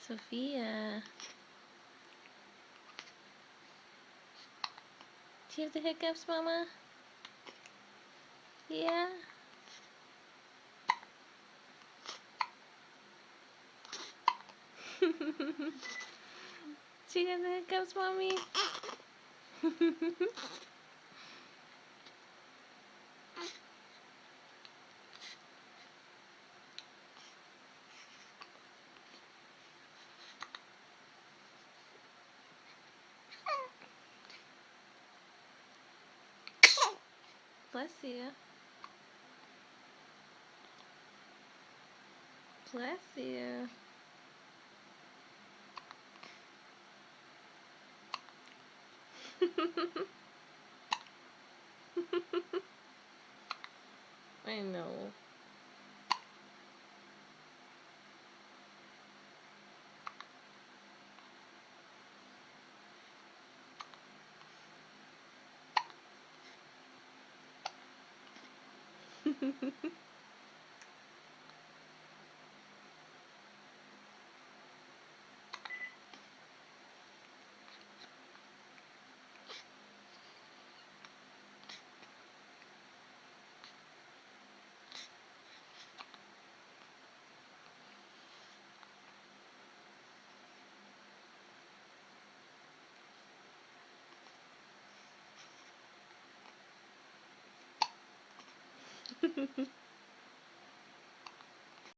Sophia. Do you have the hiccups, Mama? Yeah? Do you have the hiccups, Mommy? Bless you. Bless you. I know.